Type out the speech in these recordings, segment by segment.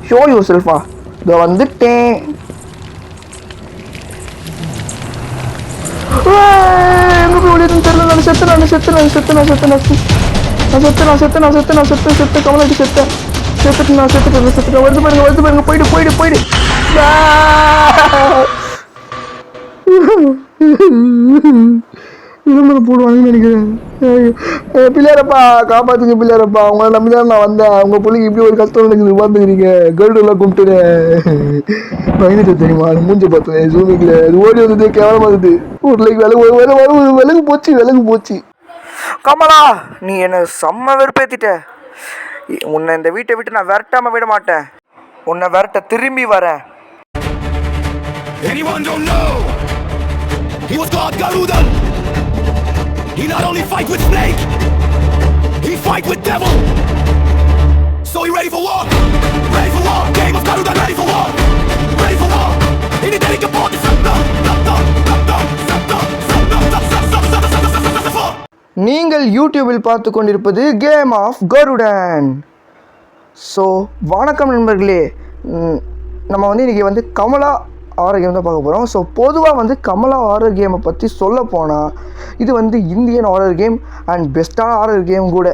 Show your செல்ஃபா இதோ வந்துட்டேன். எங்க போய் ஒளியுதுன்னு தெரியல. நான் செத்து கமலாட்டி செத்துட்டு வருது பாருங்க போயிடு விளம்பரம் போடுவாங்கன்னு நினைக்கிறேன். பிள்ளையாரப்பா காப்பாத்துங்க பிள்ளையாரப்பா, உங்களை நம்பிதான் நான் வந்தேன். உங்க பிள்ளைக்கு இப்படி ஒரு கஷ்டம் நடக்குது பார்த்துக்கிறீங்க. கருடெல்லாம் கும்பிட்டுறேன். பயந்துட்டு தெரியுமா மூஞ்சி பார்த்தேன் ஜூமிங்ல. அது ஓடி வந்தது கேவலமா இருக்குது. ஒரு லைக் விலகு போச்சு. கமலா நீ என்ன செம்ம வெறுப்பேத்திட்ட. உன்னை இந்த வீட்டை விட்டு நான் விரட்டாம விட மாட்டேன். உன்னை விரட்ட திரும்பி வரேன். Anyone don't know? He was called Garuda. He not only fight with snake, he fight with devil. So he ready for war? Ready for war? Game of Garuda, ready for war? Ready for war? He need to get நீங்கள் யூடியூபில் பார்த்து கொண்டிருப்பது game of Garudan. So வணக்கம் நண்பர்களே. நம்ம வந்து இன்றைக்கி வந்து கமலா ஹாரர் கேம் தான் பார்க்க போகிறோம். ஸோ பொதுவாக வந்து கமலா ஹாரர் கேமை பற்றி சொல்ல போனால் இது வந்து இந்தியன் ஹாரர் கேம் அண்ட் பெஸ்ட்டான ஹாரர் கேம் கூட.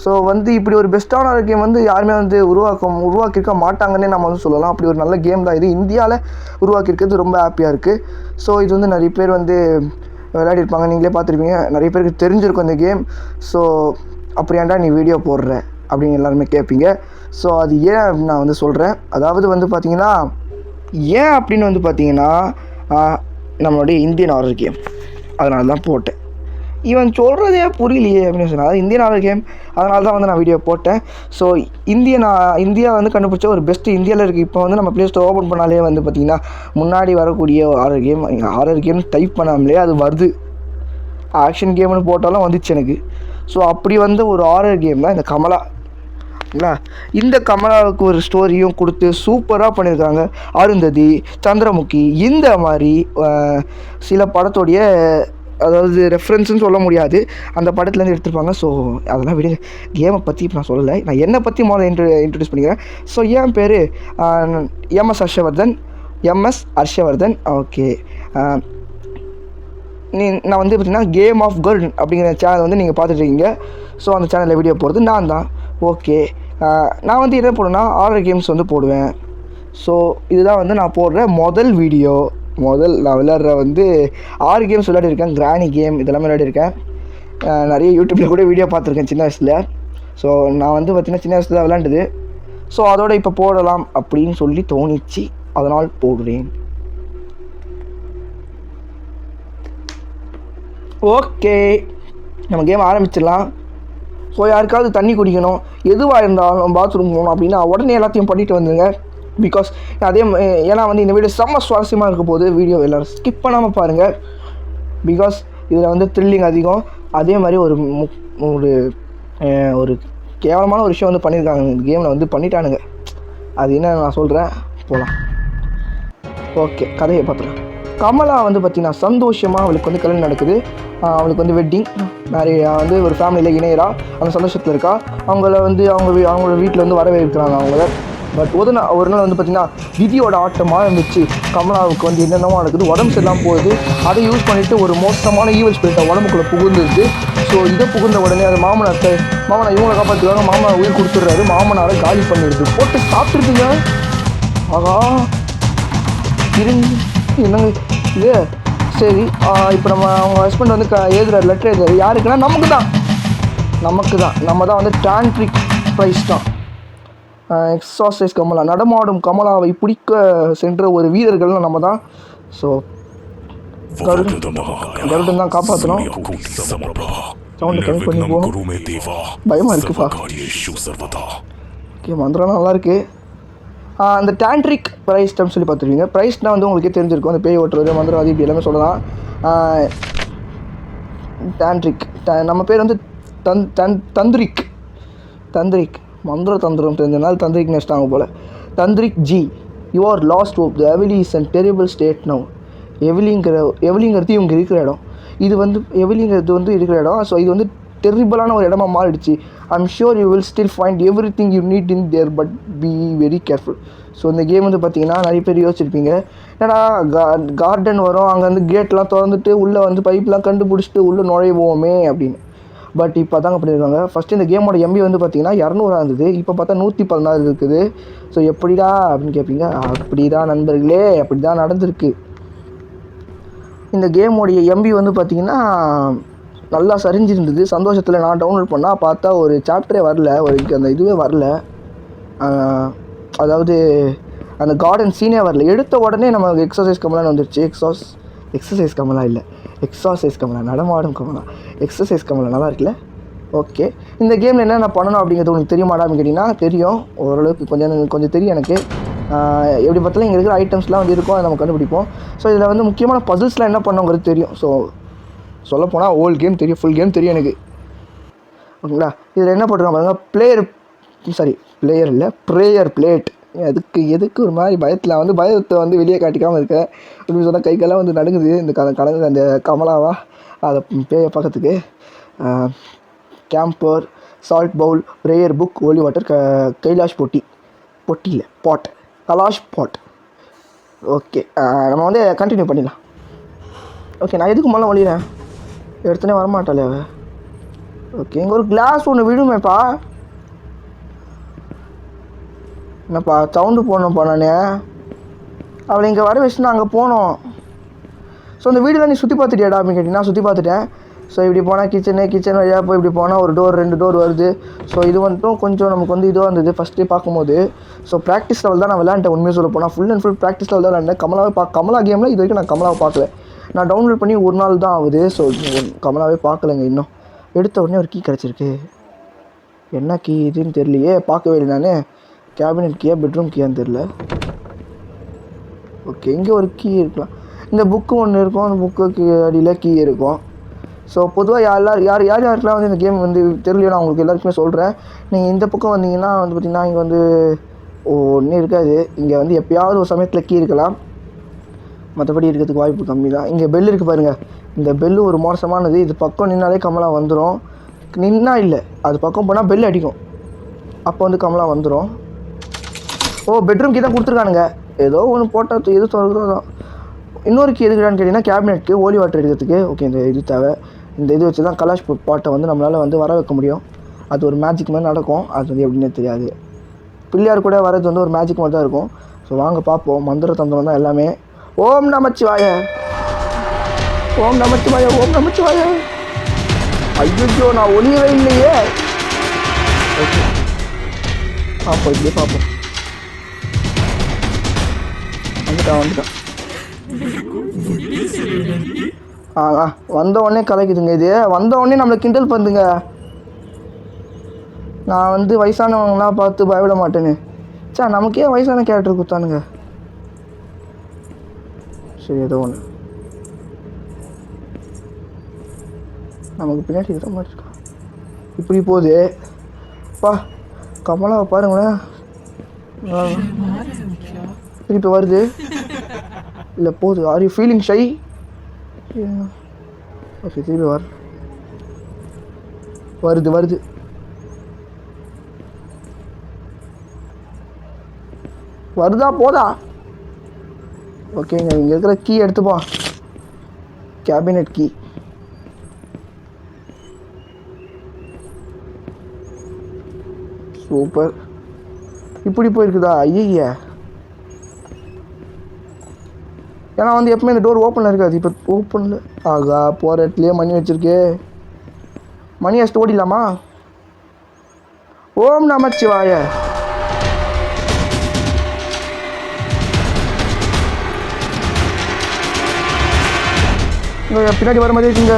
ஸோ வந்து இப்படி ஒரு பெஸ்ட்டான ஹாரர் கேம் வந்து யாருமே வந்து உருவாக்கியிருக்க மாட்டாங்கன்னே நம்ம வந்து சொல்லலாம். அப்படி ஒரு நல்ல கேம் தான் இது. இந்தியாவில் உருவாக்கியிருக்கிறது ரொம்ப ஹாப்பியாக இருக்குது. ஸோ இது வந்து நிறைய பேர் வந்து விளையாடிருப்பாங்க, நீங்களே பார்த்துருப்பீங்க. நிறைய பேருக்கு தெரிஞ்சிருக்கும் இந்த கேம். ஸோ அப்படியாண்டா நீ வீடியோ போடுற அப்படின்னு எல்லாருமே கேட்பீங்க. ஸோ அது ஏன் அப்படின்னு நான் வந்து சொல்கிறேன். அதாவது வந்து பார்த்திங்கன்னா ஏன் அப்படின்னு வந்து பார்த்திங்கன்னா நம்மளுடைய இந்தியன் ஹாரர் கேம், அதனால தான் போட்டேன். இவன் சொல்கிறதே புரியலையே அப்படின்னு சொன்னால் அது இந்தியன் ஹாரர் கேம், அதனால தான் வந்து நான் வீடியோ போட்டேன். ஸோ இந்தியா வந்து கண்டுபிடிச்ச ஒரு பெஸ்ட்டு இந்தியாவில் இருக்குது. இப்போ வந்து நம்ம ப்ளே ஸ்டோர் ஓப்பன் பண்ணாலே வந்து பார்த்திங்கன்னா முன்னாடி வரக்கூடிய ஹாரர் கேம் டைப் பண்ணாமலே அது வருது. ஆக்ஷன் கேம்னு போட்டாலும் வந்துச்சு எனக்கு. ஸோ அப்படி வந்து ஒரு ஹாரர் கேம் தான் இந்த கமலா. இந்த கமலாவுக்கு ஒரு ஸ்டோரியும் கொடுத்து சூப்பராக பண்ணியிருக்காங்க. அருந்ததி, சந்திரமுகி, இந்த மாதிரி சில படத்தோடைய அதாவது ரெஃபரன்ஸ்னு சொல்ல முடியாது, அந்த படத்துலேருந்து எடுத்துருப்பாங்க. ஸோ அதெல்லாம் விடுங்க, கேமை பற்றி இப்போ நான் சொல்லலை. நான் என்னை பற்றி முதல்ல இன்ட்ரடியூஸ் பண்ணிக்கிறேன். ஸோ என் பேர் எம்எஸ் ஹர்ஷவர்தன். ஓகே, நான் வந்து பார்த்திங்கன்னா கேம் ஆஃப் கருடன் அப்படிங்கிற சேனல் வந்து நீங்கள் பார்த்துட்ருக்கீங்க. ஸோ அந்த சேனலில் வீடியோ போடுறது நான் தான். ஓகே, நான் வந்து என்ன போடுவேன்னா ஹாரர் கேம்ஸ் வந்து போடுவேன். ஸோ இதுதான் வந்து நான் போடுற முதல் வீடியோ. நான் விளையாடுற வந்து 6 கேம்ஸ் விளையாடிருக்கேன். கிராணி கேம் இதெல்லாமே விளையாடிருக்கேன். நிறைய யூடியூப்பில் கூட வீடியோ பார்த்துருக்கேன் சின்ன வயசில். ஸோ நான் வந்து பார்த்திங்கன்னா சின்ன வயசில் தான் விளையாண்டுது. ஸோ அதோடு இப்போ போடலாம் அப்படின்னு சொல்லி தோணிச்சு, அதனால் போடுறேன். ஓகே, நம்ம கேம் ஆரம்பிச்சிடலாம். ஸோ யாருக்காவது தண்ணி குடிக்கணும், எதுவாக இருந்தாலும் பாத்ரூம் போகணும் அப்படின்னா உடனே எல்லாத்தையும் பண்ணிட்டு வந்துடுங்க. பிகாஸ் ஏன்னா வந்து இந்த வீடியோ செம்ம சுவாரஸ்யமாக இருக்க போது. வீடியோ எல்லோரும் ஸ்கிப் பண்ணாமல் பாருங்கள். பிகாஸ் இதில் வந்து த்ரில்லிங் அதிகம். அதே மாதிரி ஒரு கேவலமான ஒரு விஷயம் வந்து பண்ணியிருக்காங்க இந்த கேமில் வந்து பண்ணிட்டானுங்க. அது என்ன நான் சொல்கிறேன், போகலாம். ஓகே, கதையை பார்த்துக்கலாம். கமலா வந்து பார்த்திங்கன்னா சந்தோஷமாக அவளுக்கு வந்து கல்யாணம் நடக்குது. அவளுக்கு வந்து வெட்டிங் நிறைய வந்து ஒரு ஃபேமிலியில் இணையரா அந்த சந்தோஷத்தில் இருக்கா. அவங்கள வந்து அவங்களோட வீட்டில் வந்து வரவேற்கிறாங்க அவங்கள. பட் ஒரு நாள் வந்து பார்த்திங்கன்னா விதியோட ஆட்டமாக இருந்துச்சு. கமலாவுக்கு வந்து என்னென்னமோ நடக்குது, உடம்பு சரியில்லாமல் போகுது. அதை யூஸ் பண்ணிவிட்டு ஒரு மோசமான ஈவல் ஸ்பிரிட்டை உடம்புக்குள்ளே புகுந்துருது. ஸோ இதை புகுந்த உடனே அது மாமனார் இவங்களை காப்பாற்றுவாங்க. மாமனார் உயிர் கொடுத்துட்றாரு. மாமனாரை காலி பண்ணிடுது. போட்டு சாப்பிட்ருக்கீங்க. ஆகா என்னங்க இது. சரி, இப்போ அவங்க ஹஸ்பண்ட் வந்து எழுதுறாரு, லெட்டர் எழுதுறாரு. யாருக்குன்னா நமக்கு தான். நம்ம தான் வந்து டான்ட்ரிக் ப்ரைஸ் தான். எக்ஸாசைஸ் கமலா, நடமாடும் கமலாவை பிடிக்க சென்ற ஒரு வீரர்கள் நம்ம தான். ஸோ கருடன் தான் காப்பாற்றணும். சவுண்டு கம்மி பண்ணி போகணும், பயமாக இருக்குப்பா. ஓகே, மந்திரம் நல்லாயிருக்கு. அந்த டான்ட்ரிக் ப்ரைஸ் டைம் சொல்லி பார்த்துருவீங்க. ப்ரைஸ்னால் வந்து உங்களுக்கே தெரிஞ்சிருக்கும், அந்த பேய் ஓட்டுறது, மந்திரவாதி, இப்படி எல்லாமே சொல்லலாம். டான்ட்ரிக் நம்ம பேர் வந்து தந்திரிக் தந்திரம் தெரிஞ்சனால தந்திரிக் நெஸ்ட்டாங்க போல். Tantrik ji, you are lost hope. The Evily is and terrible state now. எவிலிங்கிறது இவங்க இருக்கிற இடம். இது வந்து எவிலிங்கிறது வந்து இருக்கிற இடம். ஸோ இது வந்து டெரிபிளான ஒரு இடமா மாறிடுச்சு. I'm sure you will still find everything you need in there but be very careful. So இந்த கேம் வந்து பார்த்தீங்கன்னா நிறைய பேர் யோசிச்சிருப்பீங்க, ஏன்னா கார்டன் வரும், அங்கே வந்து கேட்லாம் திறந்துட்டு உள்ளே வந்து பைப்லாம் கண்டுபிடிச்சிட்டு உள்ளே நுழைவோமே அப்படின்னு. பட் இப்போ தாங்க பண்ணியிருக்காங்க. ஃபஸ்ட்டு இந்த கேமோட எம்பி வந்து பார்த்தீங்கன்னா 200 இருந்தது, இப்போ பார்த்தா 116 இருக்குது. ஸோ எப்படிடா அப்படின்னு கேட்பீங்க. அப்படி தான் நண்பர்களே, அப்படி தான் நடந்திருக்கு. இந்த கேமோடைய எம்பி வந்து பார்த்திங்கன்னா நல்லா சரிஞ்சிருந்தது. சந்தோஷத்தில் நான் டவுன்லோட் பண்ணால் பார்த்தா ஒரு சாப்டரே வரல, ஒரு அந்த இதுவே வரல, அதாவது அந்த கார்டன் சீனே வரல. எடுத்த உடனே நம்ம எக்ஸசைஸ் கமலான்னு வந்துருச்சு. எக்ஸசைஸ் கமலா இல்லை, எக்ஸசைஸ் கமலா, நடமாடும் கமலா, எக்ஸசைஸ் கமலா நல்லா இருக்குல்ல. ஓகே, இந்த கேமில் என்னென்ன பண்ணணும் அப்படிங்கிறது உங்களுக்கு தெரியுமாடான்னு கேட்டிங்கன்னா தெரியும், ஓரளவுக்கு கொஞ்சம் தெரியும் எனக்கு. எப்படி பார்த்தாலும் இங்கே இருக்கிற ஐட்டம்ஸ்லாம் வந்து இருக்கும், அதை நம்ம கண்டுபிடிப்போம். ஸோ இதில் வந்து முக்கியமான பசில்ஸ்லாம் என்ன பண்ணணுங்கிறது தெரியும். ஸோ சொல்லப்போனால் ஓல்டு கேம் தெரியும், ஃபுல் கேம் தெரியும் எனக்கு. ஓகேங்களா, இதில் என்ன பண்ணுறோம் பாருங்கள், பிளேயர் இல்லை, ப்ரேயர் பிளேட். எதுக்கு ஒரு மாதிரி பயத்தை வந்து வெளியே காட்டிக்காமல் இருக்க அப்படின்னு சொன்னால் கைக்கெல்லாம் வந்து நடுங்குது. இந்த கடங்குது அந்த கமலாவா அதை பேயை பார்க்கறதுக்கு. Camphor, salt bowl, prayer book, holy water, Kailash பொட்டியில் பாட், கலாஷ் பாட். ஓகே, நம்ம வந்து கண்டினியூ பண்ணிடலாம். ஓகே, நான் எதுக்கு முதல்ல ஒழிகிறேன், எடுத்துனே வரமாட்டாளே அவ. ஓகே, இங்கே ஒரு கிளாஸ் ஒன்று விழுமேப்பா. என்னப்பா சவுண்டு போடணும்ப்பா, நான் அவளை இங்கே வர வச்சுட்டு நான் அங்கே போனோம். ஸோ அந்த வீடு தான் நீ சுற்றி பார்த்துட்டியாடா அப்படின்னு கேட்டிங்கன்னா சுற்றி பார்த்துட்டேன். ஸோ இப்படி போனால் கிச்சன் வழியாக போய் இப்படி போனால் ஒரு டோர் 2 டோர் வருது. ஸோ இது வந்துட்டும் கொஞ்சம் நமக்கு வந்து இதுவாக இருந்தது ஃபஸ்ட்டே பார்க்கும்போது. ஸோ ப்ராக்டிஸ் லெவல் தான் நான் விளையாண்டேன். உண்மையாக சொல்ல போனால் full and full practice level தான் விளையாண்டேன். கமலா கேமில் இது வரைக்கும் நான் கமலாவை பார்க்கல. நான் டவுன்லோட் பண்ணி ஒரு நாள் தான் ஆகுது. ஸோ கமலாவே பார்க்கலைங்க இன்னும். எடுத்த உடனே ஒரு கீ கிடச்சிருக்கு. என்ன கீ இதுன்னு தெரியலையே, பார்க்கவே இல்லை நான். கேபினெட் கீயா பெட்ரூம் கீயான்னு தெரில. ஓகே, இங்கே ஒரு கீ இருக்கலாம். இந்த புக்கு ஒன்று இருக்கும், அந்த புக்கு அடியில் கீ இருக்கும். ஸோ பொதுவாக யாருக்கெல்லாம் வந்து இந்த கேம் வந்து தெரியலையோ நான் உங்களுக்கு எல்லாருக்குமே சொல்கிறேன். நீங்கள் இந்த பக்கம் வந்தீங்கன்னா வந்து பார்த்திங்கன்னா இங்கே வந்து ஒன்றும் இருக்காது. இங்கே வந்து எப்போயாவது ஒரு சமயத்தில் கீ இருக்கலாம், மற்றபடி இருக்கிறதுக்கு வாய்ப்பு கம்மி தான். இங்கே பெல் இருக்குது பாருங்கள், இந்த பெல்லு ஒரு மோசமானது. இது பக்கம் நின்னாலே கமலா வந்துடும். நின்னா இல்லை, அது பக்கம் போனால் பெல் அடிக்கும், அப்போ வந்து கமலா வந்துடும். பெட்ரூம் கீ தான் கொடுத்துருக்கானுங்க. ஏதோ ஒன்று போட்டால் எது திறக்குதோ தான். இன்னொரு கீ எதுக்குறான்னு கேட்டிங்கன்னா கேபினெட்டுக்கு ஹோலி வாட்டர் எடுக்கிறதுக்கு. ஓகே, இந்த இது தேவை. இந்த இது வச்சு தான் கலாஷ் பாட்டை வந்து நம்மளால் வந்து வர வைக்க முடியும். அது ஒரு மேஜிக் மாதிரி நடக்கும். அது வந்து எப்படின்னே தெரியாது. பிள்ளையார் கூட வரது வந்து ஒரு மேஜிக் மாதிரி தான் இருக்கும். ஸோ வாங்க பார்ப்போம். மந்திர தந்திரம் தான் எல்லாமே. ஓம் நமச்சிவாய, ஓம் நமச்சிவாய, ஓம் நமச்சிவாய. ஐயோ, நான் ஒளியவே இல்லையே. ஓகே, பார்ப்போம், இப்படியே பார்ப்போம். வந்துட்டான். வந்த உடனே கலைக்குதுங்க. இது வந்த உடனே நம்மளை கிண்டல் பண்ணுங்க. நான் வந்து வயசானவங்களாம் பார்த்து பயப்பட மாட்டேன்னு. நமக்கே வயசான கேரக்டர் கொடுத்தானுங்க. சரி, ஏதோ ஒன்று நமக்கு பின்னாடி இருக்கிற மாதிரி இருக்கா. இப்படி போகுது பா. கமலாவை பாருங்களேன், திருப்பி வருது. இல்லை போகுது. Are you feeling shy? Okay, திருப்பி வருது. வருதா போதா? ஓகேங்க, இங்கே இருக்கிற கீ எடுத்துப்போம். Cabinet key. சூப்பர். இப்படி போயிருக்குதா? ஐயா, ஏன்னா வந்து எப்பவுமே இந்த டோர் ஓப்பனில் இருக்காது. இப்போ ஓப்பனில். ஆகா, போகிற இடத்துலையே மணி வச்சுருக்கு. மணி வச்சுட்டு ஓடிடலாமா? ஓம் நமச்சிவாய. பின்னாடி வர மாதிரி இருக்குங்க.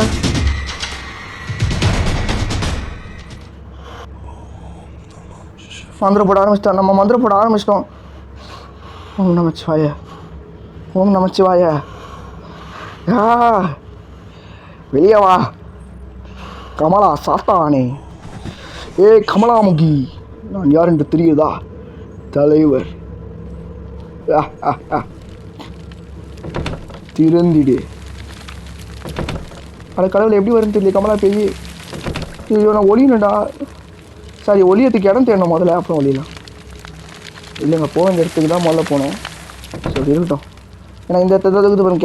மந்திரம் போட ஆரம்பிச்சிட்டோம். ஓம் நமச்சிவாய, ஓம் நமச்சிவாய. வெளியே வா கமலா சாத்தானே. கமலாமுகி, நான் யார் என்று தெரியுதா? தலைவர். திறந்திடு. கடவுள் எப்படி வரும்னு தெரியல. கமலா பேய். ஐயோ, நான் ஒளியணுடா. சாரி ஒளியத்துக்கு இடம் தேடணும் முதல்ல, அப்புறம் ஒளியலாம். இல்லைங்க, போக வேண்டிய இடத்துக்கு தான் முதல்ல போகணும். சரி இருக்கட்டும். ஏன்னா இந்த இடத்துல இது பண்ண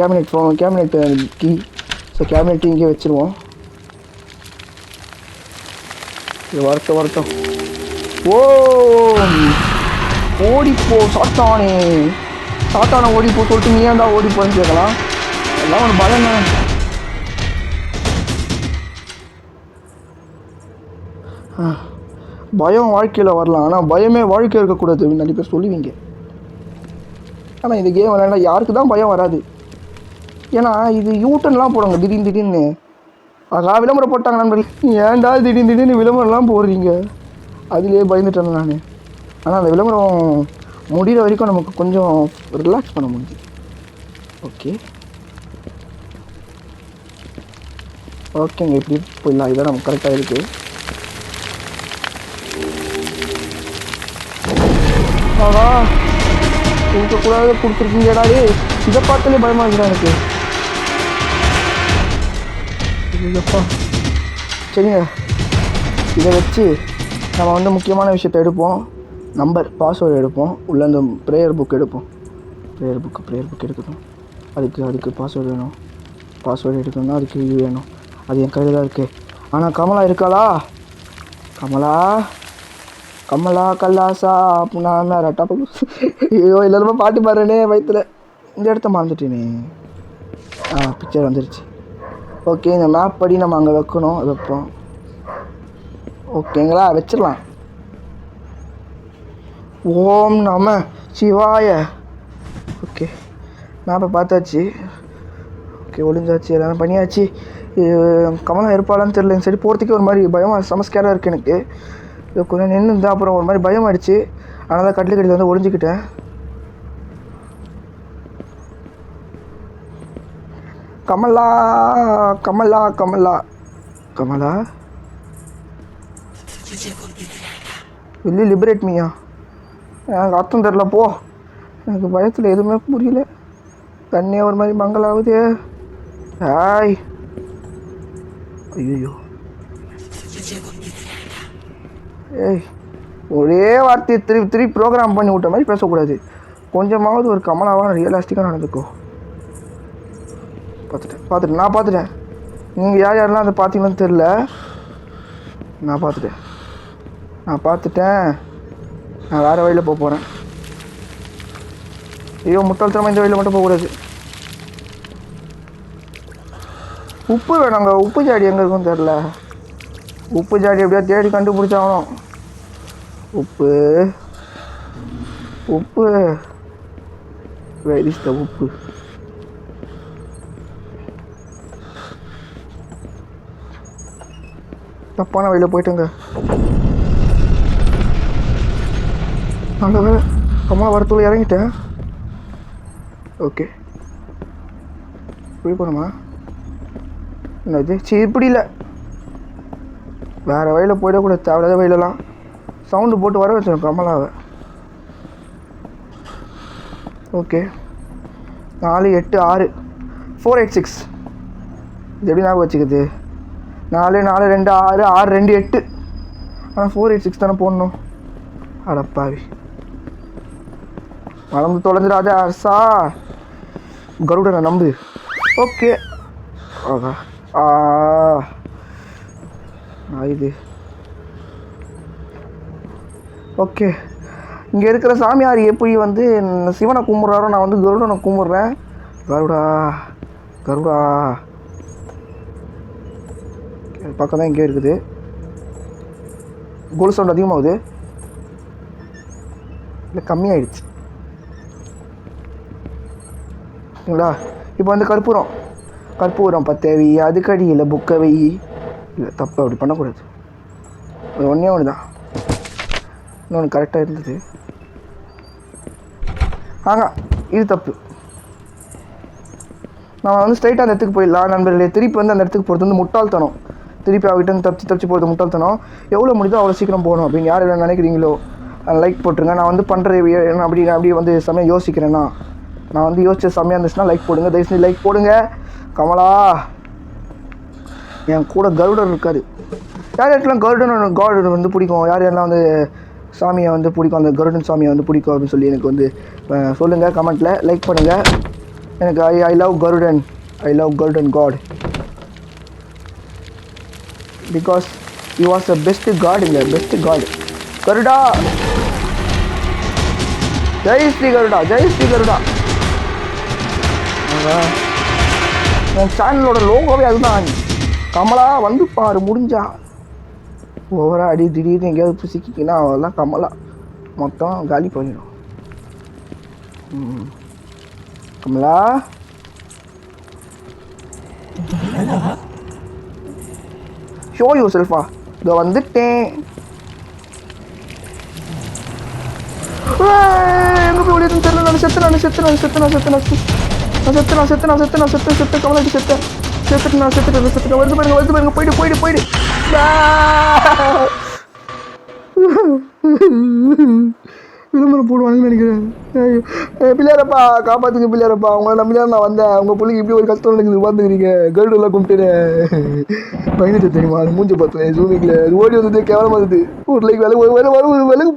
கேபினெட் கீ. ஸோ கேபினெட் இங்கே வச்சுருவோம். இது வரட்டும். ஓ ஓடிப்போ சாத்தானே ஓடிப்போ சொல்லிட்டு நீ ஏன்டா ஓடிப்போன்னு கேட்கலாம். எல்லாம் ஒரு பயம் தான். பயம் வாழ்க்கையில் வரலாம், ஆனால் பயமே வாழ்க்கை இருக்கக்கூடாது அப்படின்னு நிறைய பேர் சொல்லுவீங்க. ஆனால் இந்த கேம் விளையாண்டா யாருக்கு தான் பயம் வராது. ஏன்னா இது யூட்டன்லாம் போடுங்க திடீர்னு. அக்கா விளம்பரம் போட்டாங்க நண்பர்கள். ஏன்டா திடீர்னு விளம்பரம்லாம் போடுறீங்க, அதுலேயே பயந்துட்டேன் நான். ஆனால் அந்த விளம்பரம் முடிகிற வரைக்கும் நமக்கு கொஞ்சம் ரிலாக்ஸ் பண்ண முடியுது. ஓகேங்க, இப்படி போயிடலாம். இதான் நமக்கு கரெக்டாக இருக்குது. ஆகா கொடுக்கக்கூடாது கொடுத்துருக்கீங்கடா. இதை பார்த்தாலே பயமாக இருக்குடா எனக்கு. இல்லைப்பா. சரிங்க, இதை வச்சு நம்ம வந்து முக்கியமான விஷயத்தை எடுப்போம். நம்பர் பாஸ்வேர்டு எடுப்போம். உள்ள அந்த ப்ரேயர் புக் எடுப்போம். ப்ரேயர் புக் எடுக்கணும். அதுக்கு பாஸ்வேர்டு வேணும். பாஸ்வேர்டு எடுக்கணும்னா அதுக்கு இது வேணும். அது என் கையில் தான் இருக்குது. ஆனால் கமலா இருக்காளா? கமலா கல்லாசா அப்படின்னா ரெட்டா ஐயோ எல்லாருமே பாட்டு பாடுறேனே வயிற்றுல. இந்த இடத்த மறந்துட்டேனே. பிக்சர் வந்துருச்சு. ஓகே, இந்த மேப் படி நம்ம அங்கே வைப்போம். ஓகேங்களா, வச்சிடலாம். ஓம் நம சிவாய. ஓகே, மேப்பை பார்த்தாச்சு. ஓகே, ஒளிஞ்சாச்சு, எல்லாமே பண்ணியாச்சு. கமலா இருப்பாளான்னு தெரியல. சரி போகிறதுக்கே ஒரு மாதிரி பயமாக சமஸ்கேராக இருக்குது எனக்கு. இது கொஞ்சம் நின்று அப்புறம் ஒரு மாதிரி பயம் ஆயிடுச்சு. அதனால் கட்டில் கட்டில் வந்து ஒளிஞ்சிக்கிட்டேன். கமலா வெளியே லிபரேட் மீயா? எனக்கு அர்த்தம் தெரில போ. எனக்கு பயத்தில் எதுவுமே புரியல. தண்ணியே ஒரு மாதிரி மங்களாகுது. ஐயோ ஒரே வார்த்தையை திருப்பி ப்ரோக்ராம் பண்ணி விட்ட மாதிரி பேசக்கூடாது. கொஞ்சமாவது ஒரு கமலாவாக ரியலிஸ்டிக்காக நடந்துக்கோ. நான் பார்த்துட்டேன். நீங்கள் யாரெல்லாம் அதை பார்த்தீங்கன்னு தெரில. நான் பார்த்துட்டேன். நான் வேறு வழியில் போகிறேன். ஐயோ முட்டாள்தனமாக இந்த வழியில் மட்டும் போகக்கூடாது. உப்பு வேணாங்க. உப்பு ஜாடி எங்கே இருக்குன்னு தெரில. உப்பு ஜாடி எப்படியா தேடி கண்டுபிடிச்சாகணும். உப்பு வேர் இஸ் த உப்பு? தப்பான வழியில் போயிட்டுங்க. நல்ல வேலை கமலா வரத்துள்ள இறங்கிட்டேன். ஓகே, இப்படி போகணுமா? என்னது? இப்படி இல்லை, வேறு வழியில் போயிடக்கூடாது. தேவையில்லாத வழியிலலாம் சவுண்டு போட்டு வர வச்சிடும் கமலாவை. ஓகே, 4 8 6 486. இது எப்படி ஞாபகம் வச்சுக்குது? 4 4 2 6 6 2 8. ஆனால் 486 தானே போடணும். அடப்பாவி, மறந்து தொலைஞ்சிடாதே அரசா. கருடனை நம்பு. ஓகே, இது ஓகே. இங்கே இருக்கிற சாமியார் எப்படி வந்து சிவனை கும்பிட்றாரோ, நான் வந்து கருடனை கும்பிட்றேன். கருடா பக்கம் தான் இங்கே இருக்குது. கோல் சவுண்ட் அதிகமாகுது இல்லை கம்மியாயிடுச்சு சரிங்களா? இப்போ வந்து கற்பூரம் பத்தேவி அதுக்கடியில் புக்கை வை. இல்லை தப்பு, அப்படி பண்ணக்கூடாது. ஒன்று தான். இன்னொன்று கரெக்டாக இருந்தது. இது தப்பு. நம்ம வந்து ஸ்ட்ரைட்டாக அந்த இடத்துக்கு போயிடலாம் நண்பர்களே. திருப்பி வந்து அந்த இடத்துக்கு போகிறது வந்து முட்டாள்தனம். திருப்பி அவகிட்ட வந்து தப்பிச்சு போகிறது முட்டாள்தனம். எவ்வளோ முடியுதோ அவ்வளோ சீக்கிரம் போகணும் அப்படின்னு யார் என்ன நினைக்கிறீங்களோ லைக் போட்டுருங்க. நான் வந்து பண்ணுறது அப்படி வந்து சமயம் யோசிக்கிறேன்னா, நான் வந்து யோசிச்ச சமயம் இருந்துச்சுன்னா லைக் போடுங்க. தயவுசெய்து லைக் போடுங்க. கமலா, என் கூட கருடர் இருக்காரு. யார் யாருக்கெல்லாம் காட் வந்து பிடிக்கும், யார் யாரெல்லாம் வந்து சாமியை வந்து பிடிக்கும், அந்த கருடன் சாமியை வந்து பிடிக்கும் அப்படின்னு சொல்லி எனக்கு வந்து சொல்லுங்கள் கமெண்ட்டில், லைக் பண்ணுங்கள். எனக்கு I love Garudan god because he was the best god in the best god. Garuda, Jai Shri Garuda, Jai Shri Garuda. என் சேனலோட லோகோவே அதுதான். கமலா வந்து பாரு முடிஞ்சா. ஓவரா அடி திடீர்னு எங்கேயாவது புசிக்கிங்கன்னா அவெல்லாம் கமலா மொத்தம் காலி பண்ணிடும். கமலா ஷோ யூர் செல்ஃபா, இதோ வந்துட்டேன். எங்க போய் ஓடிட்டு தெரியல. நான் செத்து கமலாடி செத்துட்டேன். வருது பாருங்க, போயிடு. விளம்பரம் போடுவாங்கன்னு நினைக்கிறேன். பிள்ளையாரப்பா காப்பாற்றுங்க, பிள்ளையாரப்பா உங்களை நம்பிதான் நான் வந்தேன். உங்கள் பிள்ளைக்கு இப்படி ஒரு கஷ்டம் நடக்குது பார்த்துக்கிறீங்க. கருடெல்லாம் கும்பிட்டுறேன். பயந்துட்டு தெரியுமா, அது மூஞ்ச பார்த்தேன் ஜூமிங்கில். அது ஓடி வந்தது கேவலமாக இருந்தது. ஒரு லைக் விலகு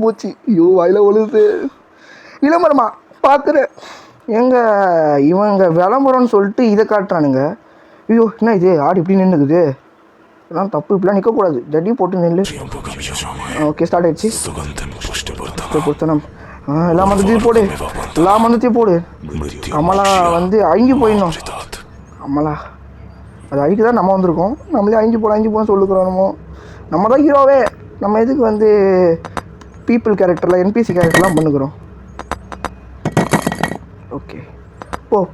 போச்சு. ஐயோ வாயில ஒழுகுது. விளம்பரமா பார்க்குறேன். இவங்க விளம்பரம்னு சொல்லிட்டு இதை காட்டுறானுங்க. ஐயோ என்ன இது ஆடு இப்படி நின்றுக்குது, இதெல்லாம் தப்பு. இப்படிலாம் நிற்கக்கூடாது, ஜட்டி போட்டு நில்லு. ஓகே ஸ்டார்ட் ஆயிடுச்சு. எல்லா மந்தத்தையும் போடு. கமலா வந்து அழிஞ்சு போயிடணும். கமலா அது அழிக்க தான் நம்ம வந்திருக்கோம். நம்மளே அழிஞ்சு போட சொல்லுக்கிறோம். நம்ம தான் ஹீரோவே. நம்ம எதுக்கு வந்து பீப்புள் கேரக்டரில் என்பிசி கேரக்டர்லாம் பண்ணுக்கிறோம். ஓகே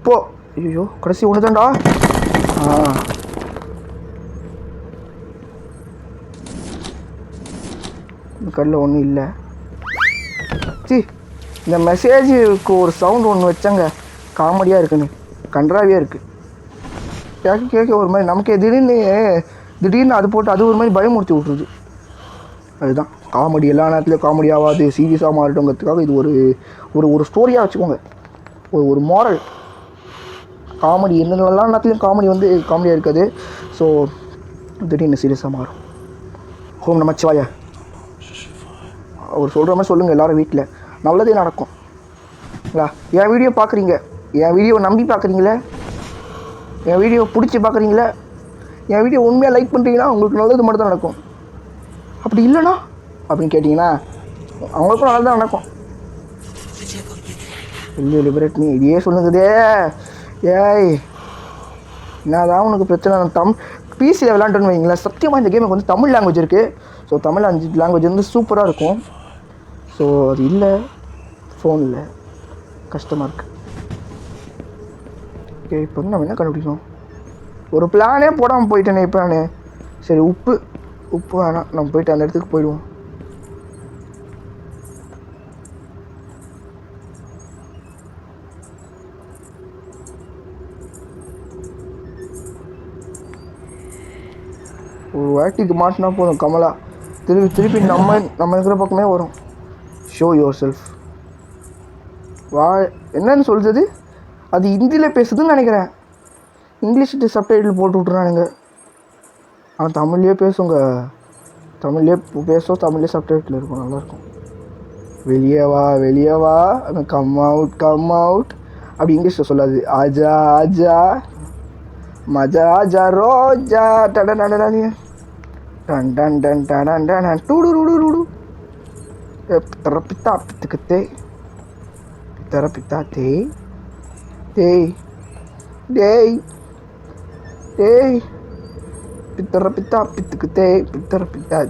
போ. ஐயோ கடைசி ஒன்று தான்டா. இந்த கல்லில் ஒன்றும் இல்லை. இந்த மெசேஜுக்கு ஒரு சவுண்ட் ஒன்று வச்சாங்க, காமெடியாக இருக்குன்னு, கன்றாவியாக இருக்குது. கேட்க ஒரு மாதிரி நமக்கே திடீர்னு அது போட்டு அது ஒரு மாதிரி பயமுறுத்தி விட்ருது. அதுதான் காமெடி. எல்லா நேரத்துலையும் காமெடி ஆகாது, சீரியஸாக மாறிட்டோங்கிறதுக்காக இது ஒரு ஸ்டோரியாக வச்சுக்கோங்க. ஒரு மாரல் காமெடி. எல்லா நேரத்துலையும் காமெடி வந்து காமெடியாக இருக்காது. ஸோ திடீர்னு சீரியஸாக மாறும். ஹோம் நமச்சிவாயா அவர் சொல்கிற மாதிரி சொல்லுங்கள். எல்லோரும் வீட்டில் நல்லதே நடக்கும். என் வீடியோ பார்க்குறீங்க, என் வீடியோ நம்பி பார்க்குறீங்களே, என் வீடியோ பிடிச்சி பார்க்குறீங்களே, என் வீடியோ உண்மையாக லைக் பண்ணுறீங்கன்னா உங்களுக்கு நல்லது மட்டும் தான் நடக்கும். அப்படி இல்லைனா அப்படின்னு கேட்டிங்கன்னா அவங்களுக்கும் நல்லது தான் நடக்கும். இல்லை லிபரேட் மீ இதையே சொல்லுங்குதே. ஏய் என்னதான் உனக்கு பிரச்சனை? பிசியில் விளாண்டுன்னு வைங்களேன், சத்தியமாக இந்த கேமுக்கு வந்து தமிழ் லாங்குவேஜ் இருக்குது. ஸோ தமிழ் லாங்குவேஜ் வந்து சூப்பராக இருக்கும். ஸோ அது இல்லை ஃபோனில், கஷ்டமாக இருக்குது. ஓகே இப்போ வந்து நம்ம என்ன கண்டுபிடிக்கணும்? ஒரு பிளானே போடாமல் போயிட்டேனே இப்போ நான். சரி உப்பு வேணாம், நம்ம போயிட்டு அந்த இடத்துக்கு போயிடுவோம். ஒரு வாட்டிக்கு மாட்டினா போதும் கமலா திருப்பி நம்ம இருக்கிற பக்கமே வரும். Show your self. என்னன்னு சொல்கிறது? அது ஹிந்தியில் பேசுதுன்னு நினைக்கிறேன். இங்கிலீஷ் சப்டைட்டில் போட்டு விட்றானுங்க. ஆனால் தமிழ்லேயே பேசுங்க. தமிழ்லேயே பேசும், தமிழ்லேயே சப்டைட்டில் இருக்கும், நல்லாயிருக்கும். வெளியே வா கம் அவுட் அப்படி இங்கிலீஷில் சொல்லாது. ஆஜா மஜா ஆஜா ரோஜா டடனி டன் டன் டன் டன் டன் டூடு பித்தரப்பித்தா பித்துக்குத்தே பித்தரப்பித்தா டேய் பித்தரப்பித்தா பித்துக்குத்தே பித்தரப்பித்தா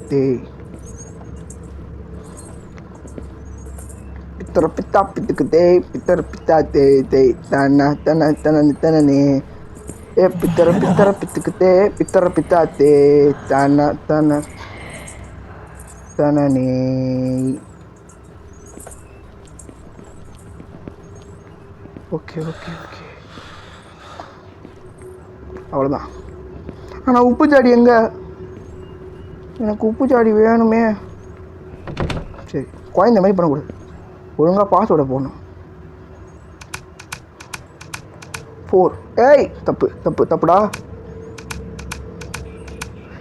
பித்தரப்பித்தா பித்துக்குத்தே பித்தரப்பித்தா தனனே பித்தர பித்துக்குத்தே பித்தரப்பித்தா தனனே. ஓகே அவ்வளோதான். ஆனால் உப்பு ஜாடி எங்கே? எனக்கு உப்பு ஜாடி வேணுமே. சரி குழந்த மாதிரி பண்ணக்கூடாது, ஒழுங்காக பாஸ்வேர்டை போடணும். 4 ஏய் தப்புடா.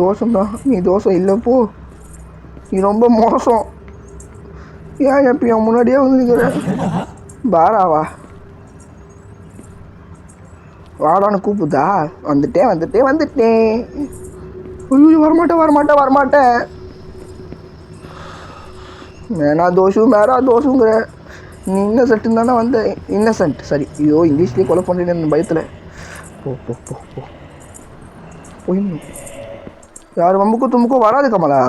தோஷம்தான், நீ தோஷம் இல்லை போ, நீ ரொம்ப மோசம். ஏன் எப்போ முன்னாடியே வந்து நிற்கிற? பாராவா வாடான்னு கூப்பிடுதா? வந்துட்டேன். ஐயோ வரமாட்டேன். மேனா தோஷுங்கிற. நீ இன்னசென்ட் தானே வந்த? இன்னசென்ட் சரி. ஐயோ இங்கிலீஷ்லேயே கொலை பண்ணுறேன்னு பயத்தில். போ போயிடணும். யார் வம்புக்கும் தும்புக்கும் வராது கமலா.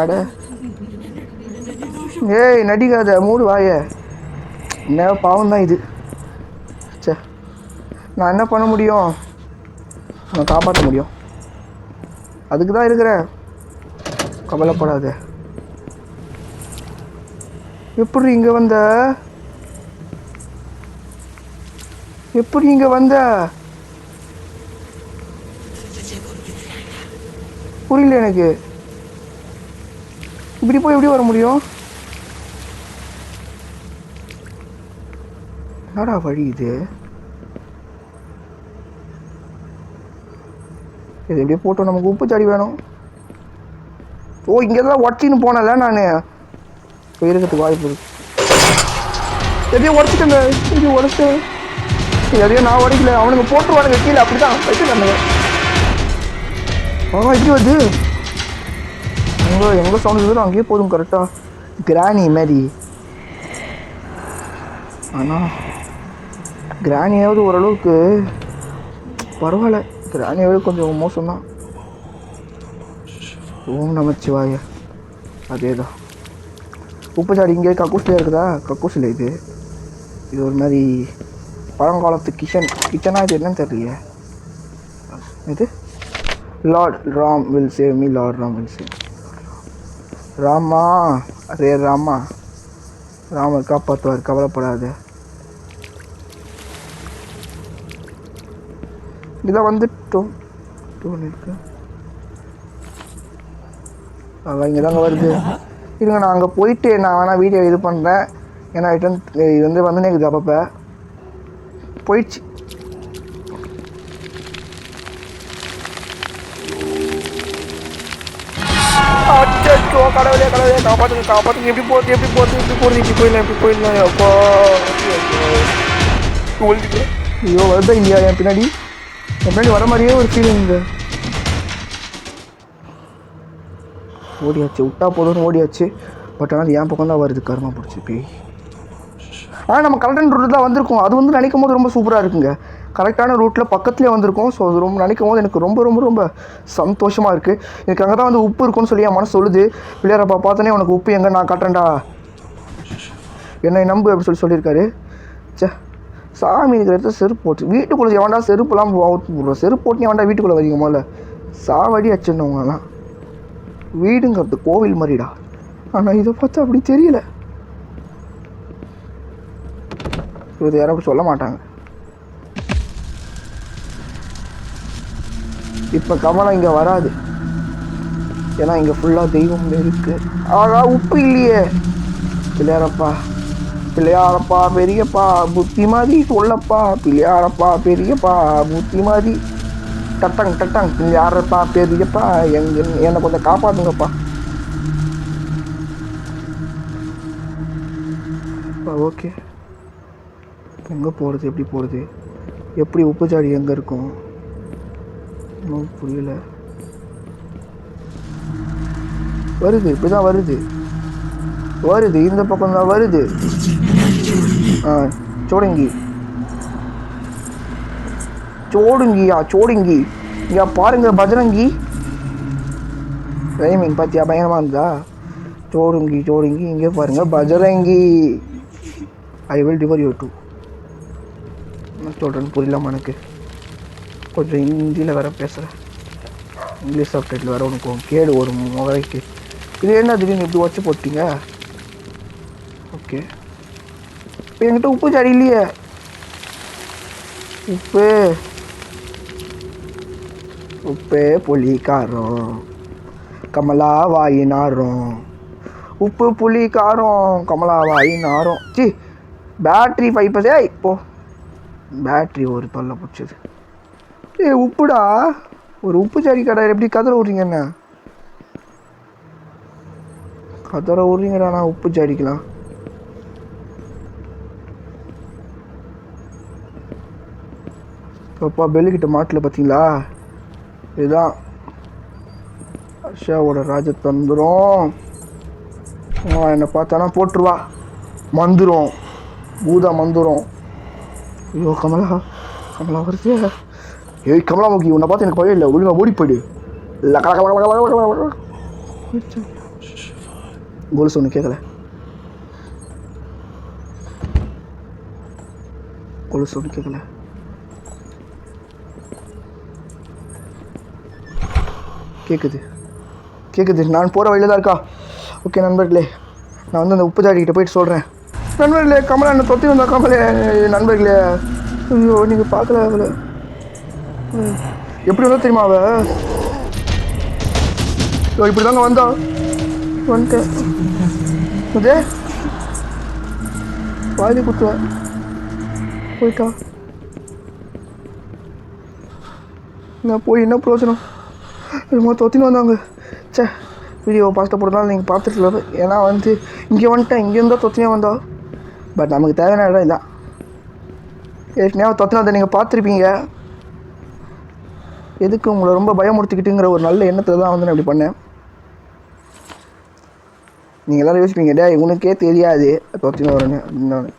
அட ஏய் நடிக்காத, மூடு வாய. என்ன பாவம் தான் இது. சே நான் என்ன பண்ண முடியும்? நான் காப்பாற்ற முடியும், அதுக்கு தான் இருக்கிறேன். கவலைப்படாத. எப்படி இங்கே வந்த? புரியல எனக்கு. இப்படி போய் எப்படி வர முடியும்? என்னடா வழி இது? இது எப்படியே போட்டோம். நமக்கு உப்பு சாடி வேணும். ஓ இங்கே தான் உடச்சின்னு போனல நான். இருக்கிறதுக்கு வாய்ப்பு இருக்கு. எதையும் உடச்சிட்டேன். எதையும் நான் உடைக்கல, அவனுங்க போட்டுருவானுங்க கீழே. அப்படிதான் வச்சுட்டானுங்க. இப்படி வருது. எங்கே சவுண்ட் இருக்குதோ அங்கேயே போதும் கரெக்டாக. கிராணி மாதிரி. ஆனால் கிராணியாவது ஓரளவுக்கு பரவாயில்ல, கிராணியாவது கொஞ்சம் மோசம்தான். ஓம் நமச்சிவாய. அதே தான். உப்புச்சாடி இங்கே கக்கூசில் இருக்குதா? கக்கூசில் இது ஒரு மாதிரி பழங்காலத்து கிச்சனாக இது என்னன்னு தெரியலையே. இது lord Ram will save me. Rama ரே ராமா, ராமர் காப்பாற்றுவார், கவலைப்படாத. இதான் வந்துட்டோம் இருக்கு. அதான் இங்கே தாங்க வருது. இருங்க நான் அங்கே போயிட்டு நான் வேணால் வீடியோ இது பண்ணுறேன். ஏன்னா இது வந்துனே இருக்குது. அப்பப்போ போயிடுச்சு. அச்சோ கடவுளே காப்பாற்றுங்க. எப்படி போயிடலாம் அப்போ. ஐயோ வருதா இல்லையா? என் பின்னாடி வர மாதிரியே ஒரு ஃபீலிங். ஓடியாச்சு, விட்டா போதும்னு ஓடியாச்சு. பட் ஆனால் என் பக்கம் தான் வருது. கருமா பிடிச்சி பேய். ஆனால் நம்ம கரெக்டான ரூட்டில் தான் வந்திருக்கோம். அது நினைக்கும் போது ரொம்ப சூப்பராக இருக்குங்க. கரெக்டான ரூட்டில் பக்கத்துலேயே வந்திருக்கோம். ஸோ அது ரொம்ப நினைக்கும் போது எனக்கு ரொம்ப சந்தோஷமாக இருக்குது. எனக்கு அங்கே தான் உப்பு இருக்குன்னு சொல்லி என் மனசு சொல்லுது. பிள்ளையாரப்பா பார்த்தோன்னே உனக்கு உப்பு எங்கே நான் காட்டுறேன்டா, என்னை நம்பு அப்படி சொல்லியிருக்காரு. சே சாமி இருக்கிற இடத்துல செருப்பு போட்டு வீட்டுக்குள்ளே எவன்டா செருப்புலாம் அவுட் போடுறோம். செருப்பு போட்டு எவன்டா வீட்டுக்குள்ளே வரீங்க? முதல்ல சாவடி வச்சுருந்தவங்கலாம். வீடுங்கிறது கோவில் மாதிரிடா. ஆனால் இதை பார்த்தா அப்படி தெரியல. இது யாரும் சொல்ல மாட்டாங்க. இப்போ கமலா இங்கே வராது, ஏன்னா இங்கே ஃபுல்லாக தெய்வம் இருக்குது. ஆகா உப்பு இல்லையே. பிள்ளையாரப்பா பெரியப்பா புத்தி மாதிரி சொல்லப்பா. பிள்ளையாரப்பா பெரியப்பா புத்தி மாதிரி டட்டங் பிள்ளையாரப்பா பெரியப்பா என்னை கொஞ்சம் காப்பாற்றுங்கப்பா. ஓகே எங்கே போகிறது? எப்படி போகிறது? எப்படி உப்புச்சாடி எங்கே இருக்கும்? இன்னும் புரியல. வருது, இப்படி தான் வருது. இந்த பக்கம் தான் வருது. சோடுங்கி இங்கே பாருங்க. பஜரங்கி ரைமிங் பார்த்தியா? பயங்கரமாக இருந்தா. சோடுங்கி இங்கே பாருங்க. Bajrangi I will devour you too. என்ன சொல்கிறேன்னு புரியலாமா எனக்கு? கொஞ்சம் ஹிந்தியில் வேறு பேசுகிறேன். இங்கிலீஷ் சப்டைட்டில் வேறு ஒன்று கேடு ஒரு முறைக்கு. இது என்ன திடீர்னு இப்படி வச்சு போட்டீங்க? ஓகே, இப்போ என்கிட்ட உப்பு சாடி இல்லையே. உப்பு உப்பு புளி காரம் கமலா வாயி நாரும். உப்பு புளி காரம் கமலா வாயி நாரும். சி பேட்ரி 5%. இப்போ பேட்ரி ஒரு தொல்லை பிடிச்சது. உப்புடா, ஒரு உப்பு சாடி கடை எப்படி கதற விட்றீங்க? என்ன கதற விட்றீங்கடா? நான் உப்பு சாடிக்கலாம். அப்பா பெல்லுக்கிட்ட மாட்டில் பார்த்தீங்களா? இதுதான் அர்ஷாவோட ராஜதந்திரம். என்னை பார்த்தானா போட்டுருவா. மந்துரும், பூதா மந்துரும். ஐயோ கமலா, கமலா வருது. ஏய் கமலா முக்கி, உன்னை பார்த்து எனக்கு பயம் இல்லை. ஒழுங்கா ஓடி போயிடு. கொலுசு ஒன்று கேட்கல. கொலுசு ஒன்று கேட்கல. கேட்குது கேட்குது. நான் போகிற வழியில் தான் இருக்கா. ஓகே நண்பர்களே, நான் வந்து அந்த உப்பு சாடிக்கிட்ட போயிட்டு சொல்கிறேன். நண்பர்களே, கமலா என்ன தொத்தி வந்தா கமலே. நண்பர்களே, ஐயோ நீங்கள் பார்க்கல அவளை. எப்படி வந்தா தெரியுமா அவ? இப்படி தாங்க வந்தா. வந்துட்டேன். அதே வாதி குத்துவேன். போயிட்டா. நான் போய் என்ன பிரயோஜனம்? என்னமோ தொத்தின்னு வந்தாங்க. சே, வீடியோ பாஸ்ட்டை போடுறதுனால நீங்கள் பார்த்துட்டு. ஏன்னா வந்து இங்கே வந்துட்டேன். இங்கேருந்தா தொத்தினே வந்தா. பட் நமக்கு தேவையான இடம் இதான். ஏற்கனவே தொத்தினா அதை நீங்கள் பார்த்துருப்பீங்க. எதுக்கு உங்களை ரொம்ப பயமுறுத்திக்கிட்டுங்கிற ஒரு நல்ல எண்ணத்தில் தான் வந்து நான் இப்படி பண்ணேன். நீங்கள் எல்லோரும் யோசிப்பீங்க, டே உனக்கே தெரியாது தொத்தின வரேன்னு அப்படின்னு.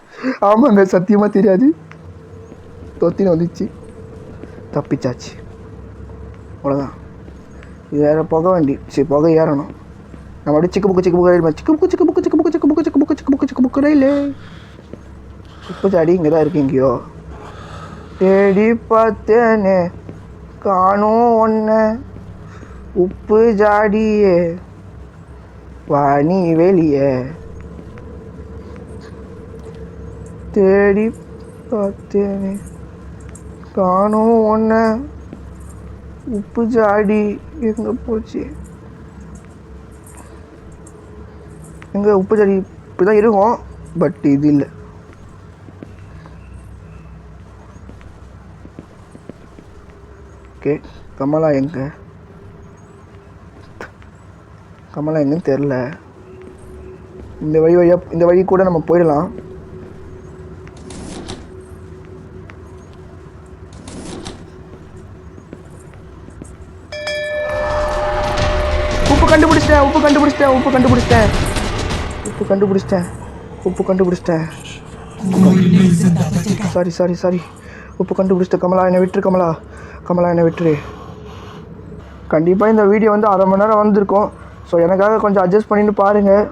ஆமாங்க, சத்தியமாக தெரியாது. தொத்தின வந்துச்சு, தப்பிச்சாச்சு, அவ்வளோதான். இது வேறு புகை வண்டி. சரி, புகை ஏறணும். நம்ம அப்படியே சிக்கு புக்கு சிக்கு புக்கு ரயில் சிக்கு புக்கு சிக்கு புக்கு சிக்கு புக்கு சிக்கு புக்கு சிக்கு புக்கு சிக்கு புக்கு சிக்கு புக்கு ரயில். உப்பு சாடி இங்கே தான் இருக்கு. எங்கேயோ தேடி பார்த்தேனே காணும் ஒன்று. உப்பு ஜாடியே வாணி வெளியே. தேடி பார்த்தேனே காணும் ஒன்று. உப்பு ஜாடி எங்கே போச்சு? எங்கே உப்பு ஜாடி? இப்படி தான் இருக்கும், பட் இது இல்லை. ஓகே, கமலா எங்கே? கமலா எங்கன்னு தெரில. இந்த வழியாக இந்த வழி கூட நம்ம போயிடலாம். உப்பு கண்டுபிடிச்சிட்டேன். சாரி உப்பு கண்டுபிடிச்சிட்டேன். கமலா என்னை விட்டுரு. கமலா என்னை விட்டுரு. கண்டிப்பாக இந்த வீடியோ வந்து 1/2 மணி நேரம் வந்திருக்கும். ஸோ எனக்காக கொஞ்சம் அட்ஜஸ்ட் பண்ணிட்டு பாருங்கள்.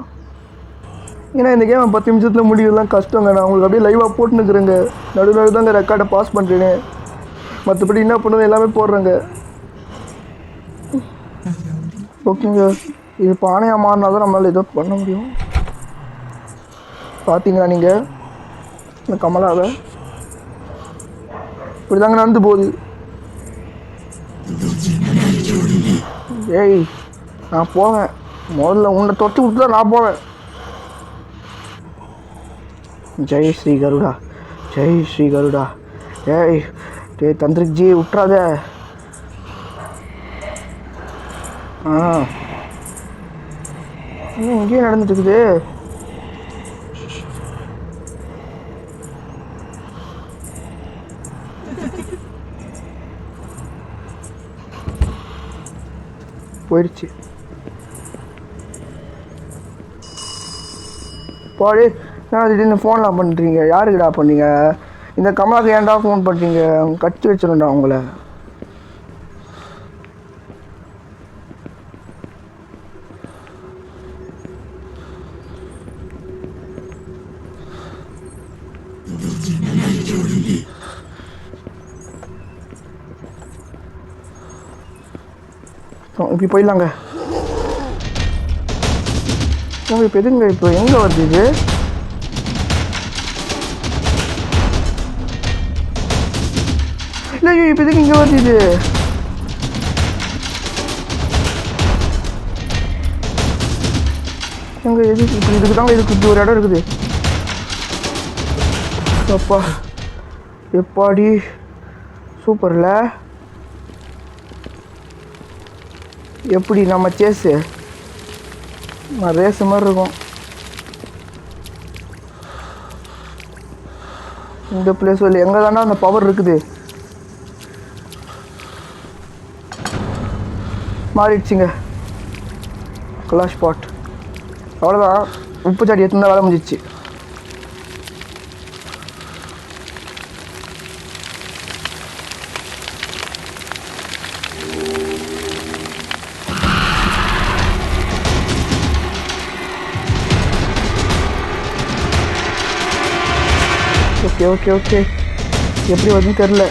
ஏன்னா இந்த கேம் 10 நிமிஷத்தில் முடியலாம் கஷ்டங்க. நான் உங்களுக்கு அப்படியே லைவாக போட்டுன்னுக்குறேங்க. நடுவில் தாங்க ரெக்கார்டை பாஸ் பண்ணுறேன்னு. மற்றபடி என்ன பண்ணுறது எல்லாமே போடுறேங்க. ஓகேங்க, இது பானையாக மாறினா தான் நம்மளால் ஏதோ பண்ண முடியும். பார்த்தீங்களா நீங்கள் இந்த கமலாவை? இப்படி தாங்க நடந்து போகுது. ஏய், நான் போவேன். முதல்ல உன்னை தொட்டு விட்டு தான் நான் போவேன். ஜெய் ஸ்ரீ கருடா, ஜெய் ஸ்ரீ கருடா. ஏய் டே தந்திரிக் ஜி, விட்றாத. இங்கேயே நடந்துட்டு இருக்குது. போயிடுச்சு. போடி. நான் திடீர்னு ஃபோன்லாம் பண்ணுறீங்க. யாருக்குடா பண்ணீங்க? இந்த கமலாக்கு ஏன்டா ஃபோன் பண்ணுறீங்க? கட்டி வச்சிருண்டா உங்களை. இப்படி போயிடலாங்க. இப்போ எதுங்க இப்போ எங்கே வருது இது? இல்லை இப்போ எதுக்கு இங்கே வருது இது? எங்கே எதுக்கு இப்படி இதுக்கு தாங்க இதுக்கு ஒரு இடம் இருக்குது. அப்பா எப்பாடி சூப்பர்ல. எப்படி நம்ம சேஸு ரேஸு மாதிரி இருக்கும். இந்த பிளேஸ் இல்லை எங்கே தானே அந்த பவர் இருக்குது. மாறிடுச்சுங்க கலா ஸ்பாட். அவ்வளோதான், உப்பு சாடி எடுத்துருந்தா வேலை முடிஞ்சிச்சு. ஓகே ஓகே ஓகே எப்படி வருதுன்னு தெரில,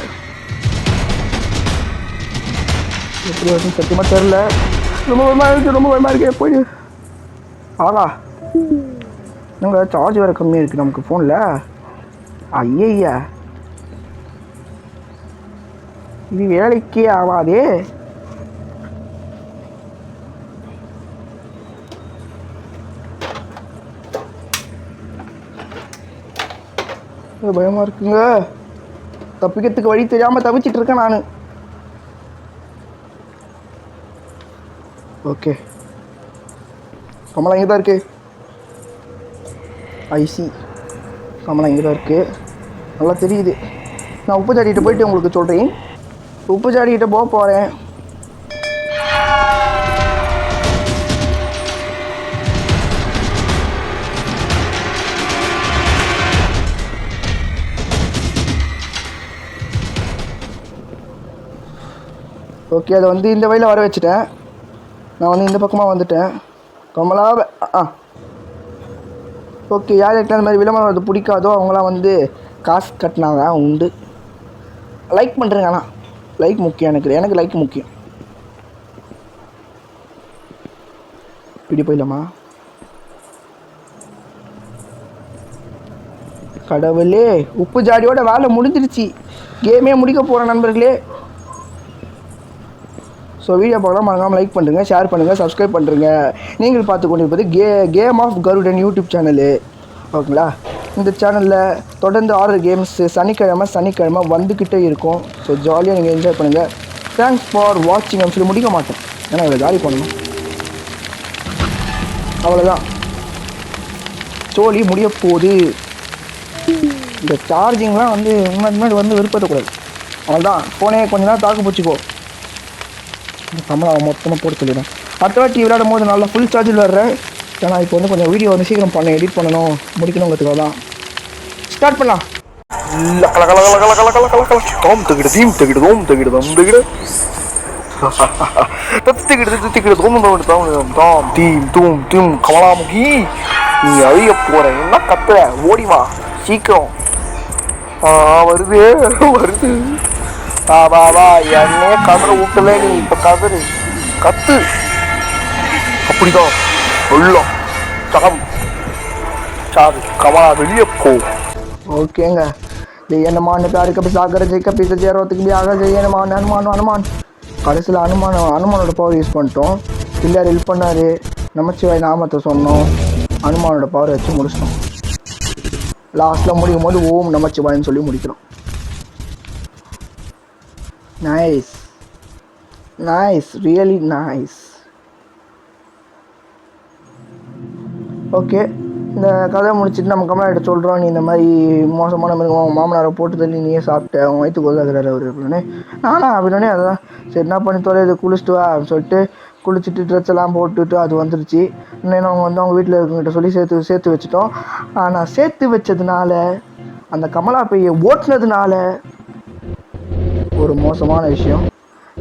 எப்படி வருதுன்னு சத்தியமாக தெரில. ரொம்ப பயமாக இருக்குது, ரொம்ப பயமாக இருக்கு. போய் ஆகா நாங்கள் சார்ஜ் வேறு கம்மியாக இருக்குது நமக்கு ஃபோனில். ஐயா இது வேலைக்கே ஆகாதே. பயமாக இருக்குங்க, தப்பிக்கிறதுக்கு வழி தெரியாமல் தவிச்சிட்டு இருக்கேன் நான். ஓகே கமலா இங்கே தான் இருக்குது. ஐசி கமலா இங்கே தான் இருக்குது, நல்லா தெரியுது. நான் உப்பு சாடிக்கிட்ட போயிட்டு உங்களுக்கு சொல்கிறேன். உப்பு சாடிக்கிட்ட போக போகிறேன். ஓகே அதை வந்து இந்த வழியில் வர வச்சுட்டேன். நான் வந்து இந்த பக்கமாக வந்துட்டேன். கமலாவை ஓகே யார் யாருக்கு அந்த மாதிரி விளம்பரம் அது பிடிக்காதோ அவங்களாம் வந்து காசு கட்டினாங்க உண்டு. லைக் பண்ணுறேங்க, ஆனால் லைக் முக்கியம். எனக்கு லைக் முக்கியம். இப்படி போயிடலாமா? கடவுளே உப்பு ஜாடியோட வேலை முடிஞ்சிருச்சு. கேமே முடிக்க போகிறேன் நண்பர்களே. ஸோ வீடியோ பார்க்கலாம், மறக்காமல் லைக் பண்ணுறங்க, ஷேர் பண்ணுங்கள், சப்ஸ்கிரைப் பண்ணுறங்க. நீங்கள் பார்த்து கொண்டிருப்பது game of Garudan YouTube channel. ஓகேங்களா? இந்த சேனலில் தொடர்ந்து ஆர்டர் கேம்ஸ் சனிக்கிழமை வந்துக்கிட்டே இருக்கும். ஸோ ஜாலியாக நீங்கள் என்ஜாய் பண்ணுங்கள். தேங்க்ஸ் ஃபார் வாட்சிங். அப்படின்னு சொல்லி முடிக்க மாட்டேன், ஏன்னா இவ்வளோ ஜாலி பண்ணணும். அவ்வளோதான், ஜோலி முடிய போகுது. இந்த சார்ஜிங்லாம் வந்து முன்னாடி வந்து விருப்பத்தக்கூடாது. அவ்வளோதான், ஃபோனே கொஞ்ச நேரம் தாக்கு பிடிச்சிக்கோ. கமலாவை மொத்தமாக போட்டு சொல்லிடுறேன். அடுத்த வாட்டி விளையாடும் போது நல்லா ஃபுல் சார்ஜில் விளையாடுறேன். ஏன்னா இப்போ வந்து கொஞ்சம் வீடியோ வந்து சீக்கிரம் எடிட் பண்ணணும், முடிக்கணுங்கிறதுக்காக தான். ஸ்டார்ட் பண்ணலாம். கமலாமுகி நீ அழிய போற, என்ன கத்துற? ஓடிவா சீக்கிரம். வருது வருது. வா என்னே கதற விட்டுல நீ. இப்போ கதறு கத்து. அப்படிதான் உள்ளம் சாரு கமலா வெளியே போ. ஓகேங்க. ஜெயனுமான் प्यार कभी सागर जय कभी जयरोतक भी आगा ஜெயனுமான் அனுமான். கடைசியில் அனுமானோட பவர் யூஸ் பண்ணிட்டோம். பிள்ளையார் ஹெல்ப் பண்ணார், நமச்சிவாய் நாமத்தை சொன்னோம், அனுமானோட பவர் வச்சு முடிச்சிட்டோம். லாஸ்ட்டில் முடிக்கும் போது ஓம் நமச்சிவாயின்னு சொல்லி முடிக்கிறோம். Nice really nice. ஓகே இந்த கதை முடிச்சுட்டு நம்ம கமலாட்ட சொல்கிறோம், நீ இந்த மாதிரி மோசமான மிருகம் மாமனாரை போட்டு தள்ளி நீயே சாப்பிட்ட, அவன் வயிற்று கொள்ளாகிறாரு அவர் அப்படின்னு. நானா அப்படின்னே அதான் சரி என்ன பண்ணி தொலைது குளிச்சுட்டு வா அப்படின்னு சொல்லிட்டு குளிச்சுட்டு ட்ரெஸ் எல்லாம் போட்டுட்டு அது வந்துருச்சு. இன்னும் அவங்க வந்து அவங்க வீட்டில் இருக்கவங்கிட்ட சொல்லி சேர்த்து வச்சுட்டோம். ஆனால் சேர்த்து வச்சதுனால அந்த கமலா பையை ஓட்டுனதுனால ஒரு மோசமான விஷயம்,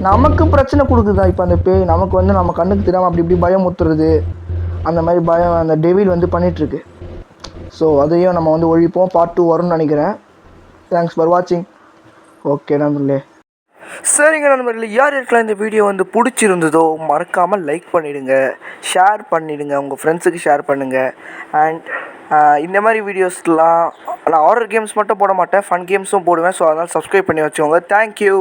நமக்கு பிரச்சனை கொடுக்குதா இப்போ அந்த பேய். நமக்கு வந்து நம்ம கண்ணுக்கு தெரியாமல் அப்படி இப்படி பயம் ஊற்றுறது, அந்த மாதிரி பயம் அந்த டெவில் வந்து பண்ணிகிட்ருக்கு. ஸோ அதையும் நம்ம வந்து ஒழிப்போம். பார்ட் 2 வரும்னு நினைக்கிறேன். தேங்க்ஸ் ஃபார் வாட்சிங். ஓகே நண்பர்களே. சரிங்க நண்பர்களே, யார் யாருக்கெல்லாம் இந்த வீடியோ வந்து பிடிச்சிருந்ததோ மறக்காமல் லைக் பண்ணிவிடுங்க, ஷேர் பண்ணிவிடுங்க, உங்கள் ஃப்ரெண்ட்ஸுக்கு ஷேர் பண்ணுங்கள். அண்ட் இந்த மாதிரி வீடியோஸ்லாம் நான் ஹாரர் கேம்ஸ் மட்டும் போட மாட்டேன், ஃபன் கேம்ஸும் போடுவேன். ஸோ அதனால் சப்ஸ்கிரைப் பண்ணி வச்சுக்கோங்க. தேங்க்யூ.